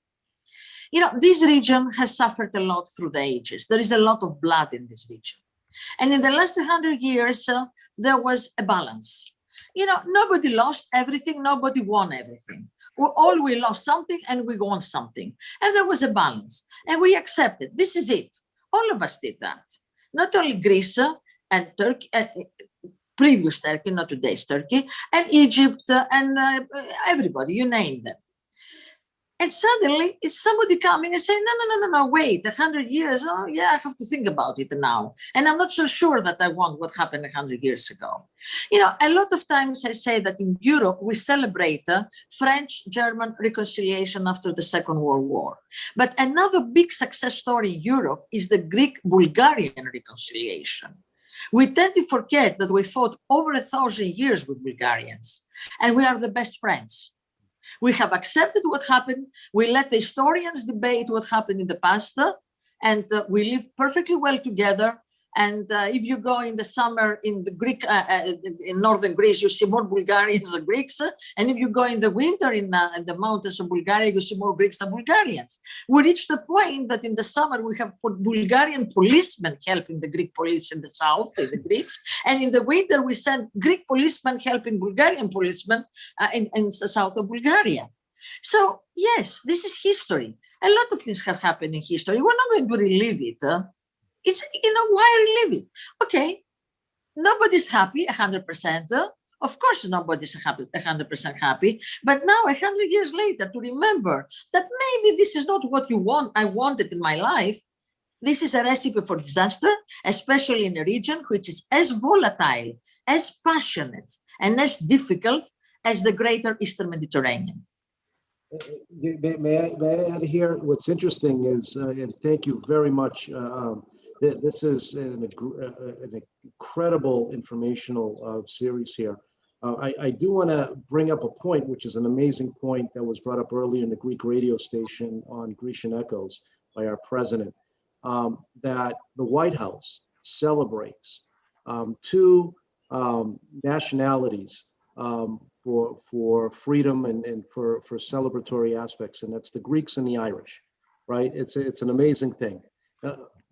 Speaker 4: You know, this region has suffered a lot through the ages. There is a lot of blood in this region. And in the last 100 years, there was a balance. You know, nobody lost everything, nobody won everything. We lost something and we won something. And there was a balance. And we accepted, this is it. All of us did that. Not only Greece and Turkey, previous Turkey, not today's Turkey, and Egypt and everybody, you name them. And suddenly it's somebody coming and saying, no, wait, 100 years, oh yeah, I have to think about it now. And I'm not so sure that I want what happened 100 years ago. You know, a lot of times I say that in Europe, we celebrate French-German reconciliation after the Second World War. But another big success story in Europe is the Greek-Bulgarian reconciliation. We tend to forget that we fought over 1,000 years with Bulgarians, and we are the best friends. We have accepted what happened. We let the historians debate what happened in the past, and we live perfectly well together. And if you go in the summer in the Greek, in northern Greece, you see more Bulgarians than Greeks. And if you go in the winter in the mountains of Bulgaria, you see more Greeks than Bulgarians. We reached the point that in the summer we have Bulgarian policemen helping the Greek police in the south, in the Greeks. And in the winter we send Greek policemen helping Bulgarian policemen in the south of Bulgaria. So yes, this is history. A lot of things have happened in history. We're not going to relive it. It's, you know, why relive it? Okay, nobody's happy 100%. Of course, nobody's happy 100% happy. But now, 100 years later, to remember that maybe this is not what I wanted in my life. This is a recipe for disaster, especially in a region which is as volatile, as passionate, and as difficult as the greater Eastern Mediterranean.
Speaker 2: May I add here? What's interesting is, and thank you very much. This is an incredible informational series here. I do want to bring up a point, which is an amazing point that was brought up earlier in the Greek radio station on Grecian Echoes by our president, that the White House celebrates two nationalities for freedom and for celebratory aspects, and that's the Greeks and the Irish, right? It's an amazing thing.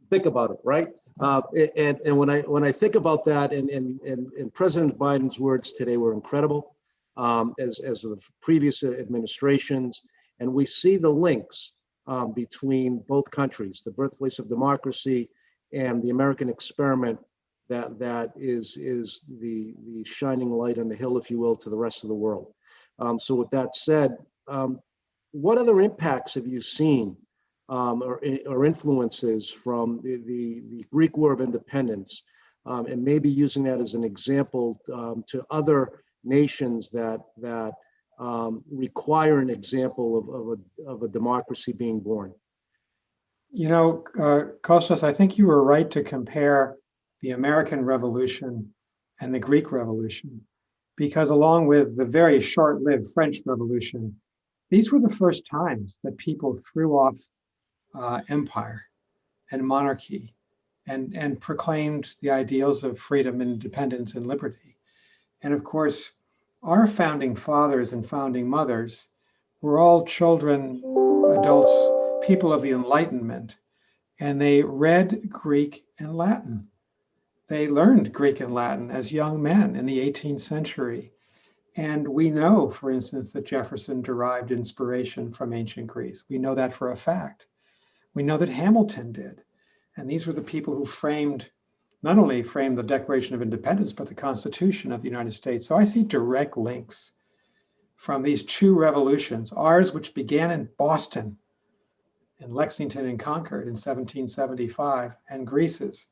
Speaker 2: Think about it, right? And when I think about that, and President Biden's words today were incredible, as the previous administrations, And we see the links between both countries, the birthplace of democracy and the American experiment that is the shining light on the hill, if you will, to the rest of the world. So with that said, what other impacts have you seen or influences from the Greek War of Independence, and maybe using that as an example to other nations that require an example of a democracy being born?
Speaker 3: You know, Kostas, I think you were right to compare the American Revolution and the Greek Revolution, because along with the very short-lived French Revolution, these were the first times that people threw off empire and monarchy and proclaimed the ideals of freedom and independence and liberty. And of course, our founding fathers and founding mothers were all children, adults, people of the Enlightenment, and they read Greek and Latin. They learned Greek and Latin as young men in the 18th century. And we know, for instance, that Jefferson derived inspiration from ancient Greece. We know that for a fact. We know that Hamilton did. And these were the people who not only framed the Declaration of Independence, but the Constitution of the United States. So I see direct links from these two revolutions, ours, which began in Boston, in Lexington and Concord in 1775, and Greece's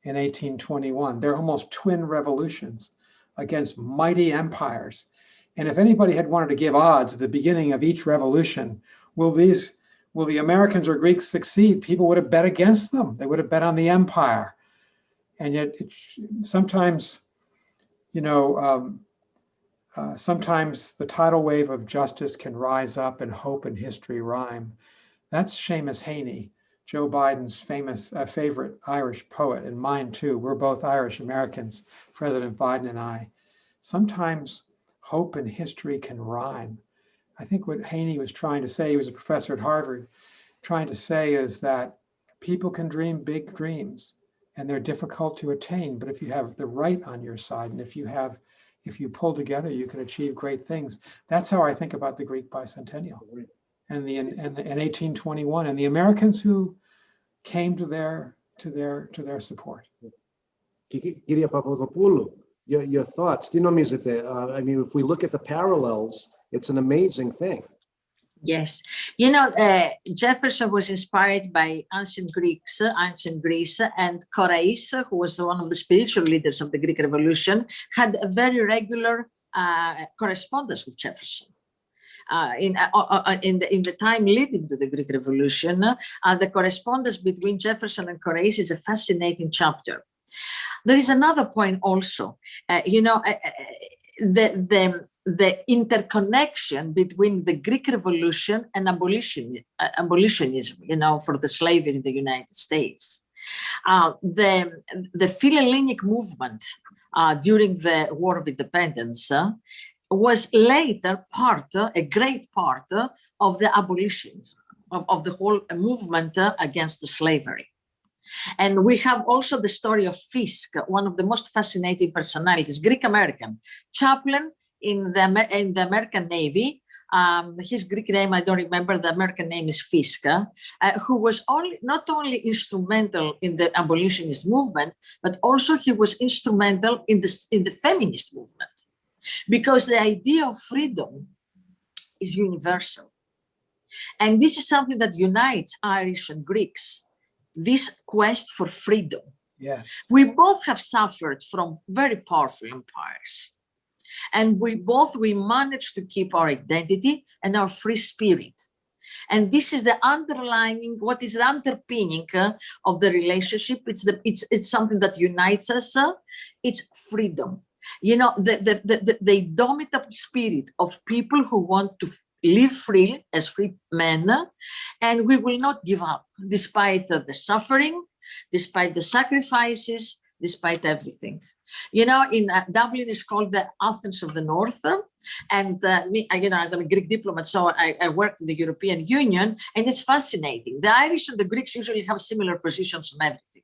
Speaker 3: in 1821. They're almost twin revolutions against mighty empires. And if anybody had wanted to give odds at the beginning of each revolution, will the Americans or Greeks succeed? People would have bet against them. They would have bet on the empire. And yet sometimes, sometimes the tidal wave of justice can rise up and hope and history rhyme. That's Seamus Heaney, Joe Biden's favorite Irish poet, and mine too. We're both Irish Americans, President Biden and I. Sometimes hope and history can rhyme. I think what Heaney was trying to say, he was a professor at Harvard, trying to say is that people can dream big dreams and they're difficult to attain, but if you have the right on your side, and if you pull together, you can achieve great things. That's how I think about the Greek bicentennial and 1821 and the Americans who came to their support.
Speaker 2: Kyria Papadopoulou, your thoughts? I mean, if we look at the parallels, it's an amazing thing.
Speaker 4: Yes, Jefferson was inspired by ancient Greece, and Socrates, who was one of the spiritual leaders of the Greek Revolution, had a very regular correspondence with Jefferson. In the time leading to the Greek Revolution, the correspondence between Jefferson and Socrates is a fascinating chapter. There is another point also, the interconnection between the Greek Revolution and abolitionism, for the slavery in the United States. The Philhellenic movement during the War of Independence was later a great part of the abolitionism, of the whole movement against the slavery. And we have also the story of Fisk, one of the most fascinating personalities, Greek American, chaplain in the American Navy. His Greek name, I don't remember, the American name is Fisk, who was not only instrumental in the abolitionist movement, but also he was instrumental in the feminist movement, because the idea of freedom is universal. And this is something that unites Irish and Greeks, this quest for freedom.
Speaker 3: Yes.
Speaker 4: We both have suffered from very powerful empires. And we managed to keep our identity and our free spirit. And this is the underlining, what is the underpinning of the relationship. It's something that unites us. It's freedom. The indomitable spirit of people who want to live freely as free men, and we will not give up despite the suffering, despite the sacrifices, despite everything. In Dublin is called the Athens of the North, and as I'm a Greek diplomat, so I worked in the European Union, and it's fascinating. The Irish and the Greeks usually have similar positions on everything.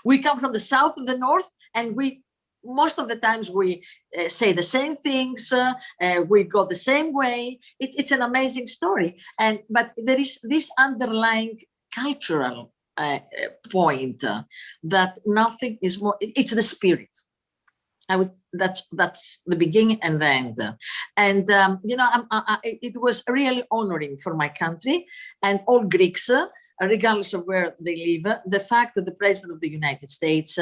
Speaker 4: We come from the south and the north, and we most of the times we say the same things, we go the same way. It's an amazing story. But there is this underlying cultural point that nothing is more, it's the spirit. That's the beginning and the end. And it was really honoring for my country and all Greeks, regardless of where they live, the fact that the President of the United States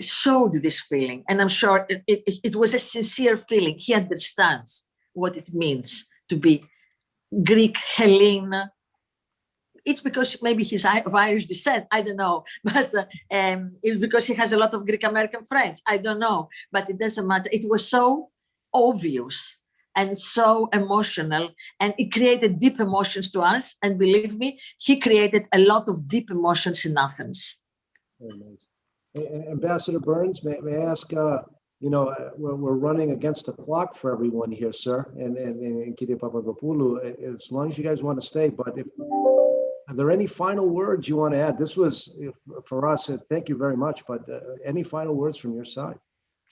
Speaker 4: showed this feeling. And I'm sure it was a sincere feeling. He understands what it means to be Greek, Hellene. It's because maybe he's of Irish descent, I don't know, but it's because he has a lot of Greek American friends, I don't know, but it doesn't matter. It was so obvious and so emotional, and it created deep emotions to us. And believe me, he created a lot of deep emotions in Athens.
Speaker 2: Very nice. Ambassador Burns, may I ask, we're running against the clock for everyone here, sir, and Kyrie Papadopoulou, as long as you guys want to stay, but are there any final words you want to add? This was, for us, thank you very much, but any final words from your side?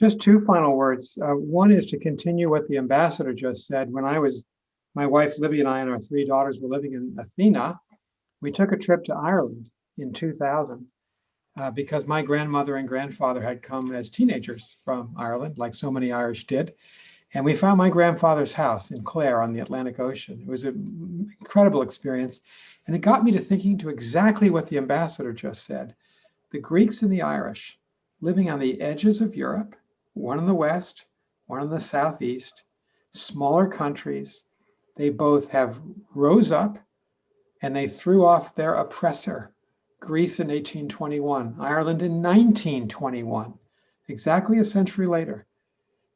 Speaker 3: Just two final words. One is to continue what the ambassador just said. When my wife Libby and I and our three daughters were living in Athena, we took a trip to Ireland in 2000 because my grandmother and grandfather had come as teenagers from Ireland, like so many Irish did. And we found my grandfather's house in Clare on the Atlantic Ocean. It was an incredible experience. And it got me to thinking to exactly what the ambassador just said. The Greeks and the Irish living on the edges of Europe, one in the West, one in the Southeast, smaller countries. They both have rose up and they threw off their oppressor, Greece in 1821, Ireland in 1921, exactly a century later.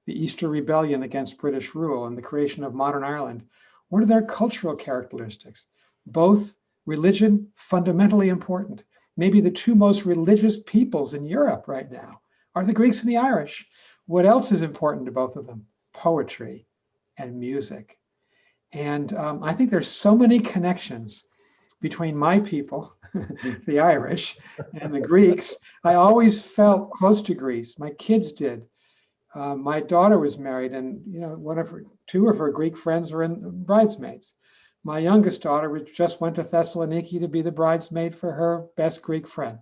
Speaker 3: The Easter Rebellion against British rule and the creation of modern Ireland. What are their cultural characteristics? Both religion, fundamentally important. Maybe the two most religious peoples in Europe right now are the Greeks and the Irish. What else is important to both of them? Poetry and music. And I think there's so many connections between my people, the Irish, and the Greeks. I always felt close to Greece. My kids did. My daughter was married, and two of her Greek friends were in bridesmaids. My youngest daughter just went to Thessaloniki to be the bridesmaid for her best Greek friend.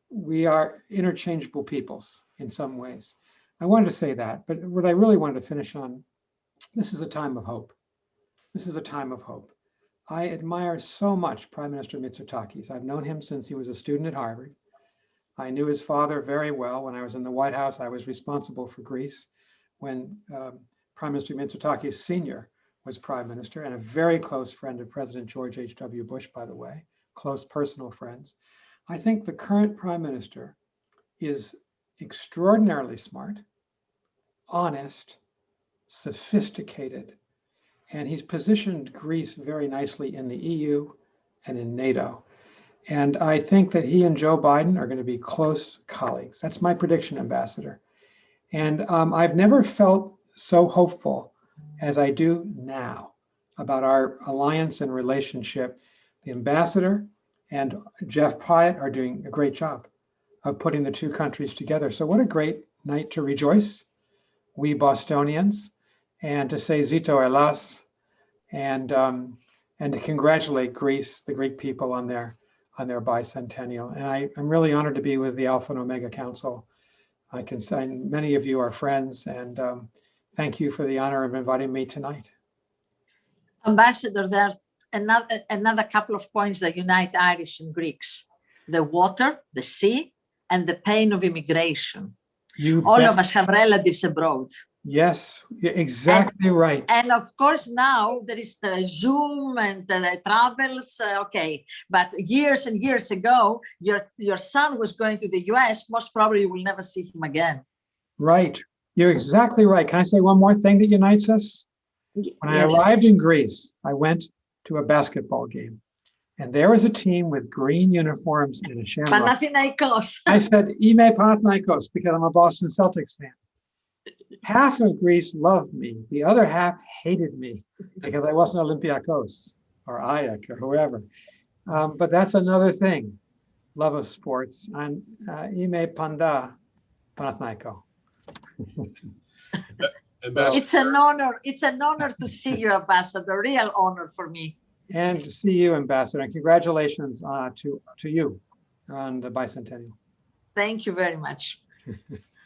Speaker 3: We are interchangeable peoples in some ways. I wanted to say that, but what I really wanted to finish on, this is a time of hope. This is a time of hope. I admire so much Prime Minister Mitsotakis. I've known him since he was a student at Harvard. I knew his father very well. When I was in the White House, I was responsible for Greece when Prime Minister Mitsotakis Sr. was prime minister, and a very close friend of President George H.W. Bush, by the way, close personal friends. I think the current prime minister is extraordinarily smart, honest, sophisticated, and he's positioned Greece very nicely in the EU and in NATO. And I think that he and Joe Biden are going to be close colleagues. That's my prediction, Ambassador. And I've never felt so hopeful as I do now about our alliance and relationship. The ambassador and Jeff Pyatt are doing a great job of putting the two countries together. So what a great night to rejoice, we Bostonians, and to say Zito Elas, and to congratulate Greece, the Greek people, on their bicentennial. And I'm really honored to be with the Alpha and Omega Council. I can say many of you are friends, and thank you for the honor of inviting me tonight.
Speaker 4: Ambassador, there's another couple of points that unite Irish and Greeks: the water, the sea, and the pain of immigration. All of us have relatives abroad.
Speaker 3: Yes, exactly right.
Speaker 4: And of course, now there is the Zoom and the travels. Okay, but years and years ago, your son was going to the US. Most probably, you will never see him again.
Speaker 3: Right. You're exactly right. Can I say one more thing that unites us? When I arrived in Greece, I went to a basketball game, and there was a team with green uniforms and a shamrock.
Speaker 4: Panathinaikos.
Speaker 3: I said, Ime Panathinaikos, because I'm a Boston Celtics fan. Half of Greece loved me. The other half hated me because I wasn't Olympiakos or Ajax or whoever. But that's another thing. Love of sports. And Ime Panda Panathinaiko.
Speaker 1: Ambassador,
Speaker 4: It's an honor to see you, Ambassador. Real honor for me.
Speaker 3: And to see you, Ambassador. And congratulations to you on the bicentennial.
Speaker 4: Thank you very much.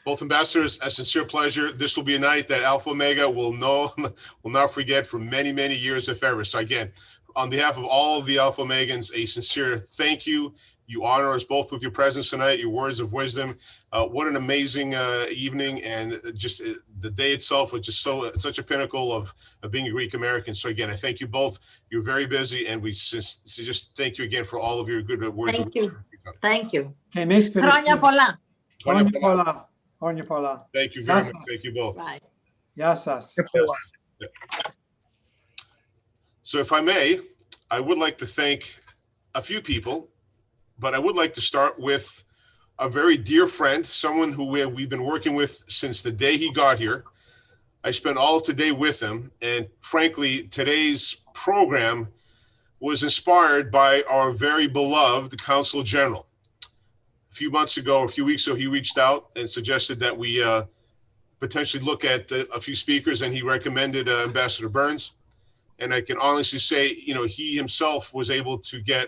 Speaker 1: both ambassadors, a sincere pleasure. This will be a night that Alpha Omega will not forget for many, many years, if ever. So again, on behalf of all of the Alpha Omegans, a sincere thank you. You honor us both with your presence tonight, your words of wisdom. What an amazing evening, and just the day itself was just such a pinnacle of being a Greek American. So again, I thank you both. You're very busy, and we just thank you again for all of your good words.
Speaker 4: Thank you. Thank you.
Speaker 3: Okay, meus
Speaker 4: Χρόνια πολλά.
Speaker 3: Χρόνια πολλά. Χρόνια πολλά.
Speaker 1: Thank you very much. Thank you both.
Speaker 4: Right.
Speaker 3: Γεια σας.
Speaker 1: So if I may, I would like to thank a few people, but I would like to start with a very dear friend, someone who we've been working with since the day he got here. I spent all of today with him, and frankly, today's program was inspired by our very beloved Consul General. A few months ago, a few weeks ago, he reached out and suggested that we potentially look at a few speakers, and he recommended Ambassador Burns. And I can honestly say, he himself was able to get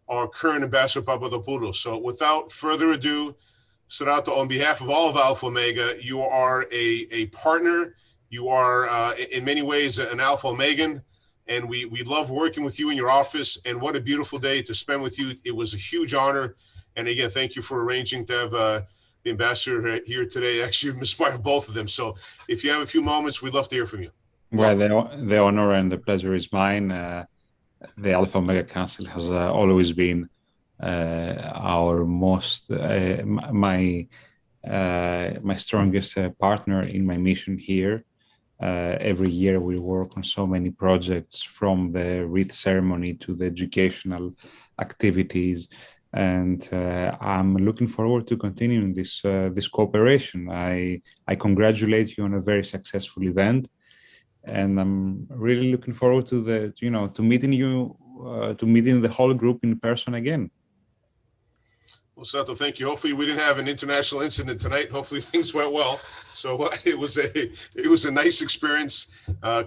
Speaker 1: our current Ambassador Papadopoulou. So without further ado, Serato, on behalf of all of Alpha Omega, you are a partner. You are in many ways an Alpha Omegan, and we love working with you in your office. And what a beautiful day to spend with you. It was a huge honor. And again, thank you for arranging to have the ambassador here today. Actually, inspired both of them. So if you have a few moments, we'd love to hear from you.
Speaker 5: Well, the honor and the pleasure is mine. The Alpha Omega Council has always been our my strongest partner in my mission here. Every year we work on so many projects, from the wreath ceremony to the educational activities, and I'm looking forward to continuing this cooperation. I congratulate you on a very successful event. And I'm really looking forward to meeting you, to meeting the whole group in person again.
Speaker 1: Well, Sato, thank you. Hopefully we didn't have an international incident tonight. Hopefully things went well. So it was a nice experience.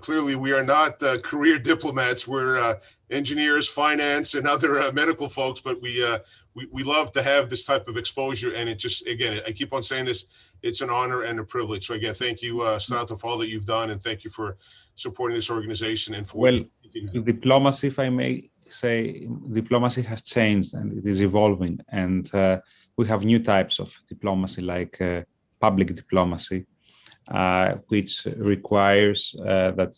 Speaker 1: Clearly we are not career diplomats. We're engineers, finance, and other medical folks, but we love to have this type of exposure. And it just, again, I keep on saying this, it's an honor and a privilege. So again, thank you, Strato, for all that you've done, and thank you for supporting this organization. And for
Speaker 5: diplomacy, if I may say, diplomacy has changed and it is evolving, and we have new types of diplomacy, like public diplomacy, which requires that that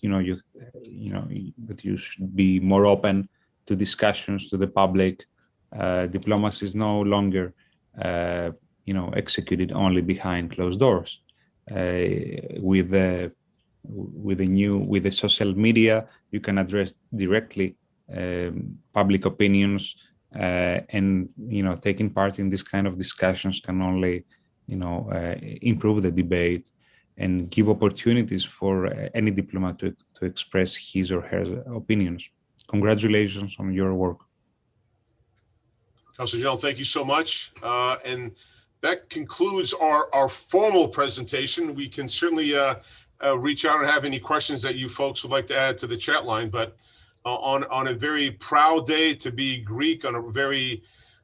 Speaker 5: you should be more open to discussions to the public. Diplomacy is no longer executed only behind closed doors. With the social media, you can address directly public opinions, and taking part in this kind of discussions can only improve the debate and give opportunities for any diplomat to express his or her opinions. Congratulations on your work.
Speaker 1: Councilor General, thank you so much. And that concludes our formal presentation. We can certainly reach out and have any questions that you folks would like to add to the chat line. But on a very proud day to be Greek, on a very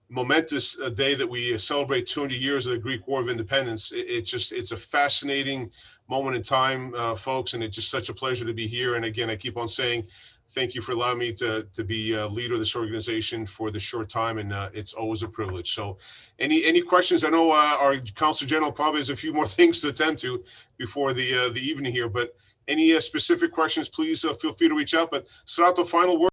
Speaker 1: momentous day that we celebrate 200 years of the Greek War of Independence, it's a fascinating moment in time, folks, and it's just such a pleasure to be here. And again, I keep on saying, thank you for allowing me to be a leader of this organization for this short time, and it's always a privilege. So any questions? I know our Council General probably has a few more things to attend to before the evening here, but any specific questions, please feel free to reach out. But Serato, final word.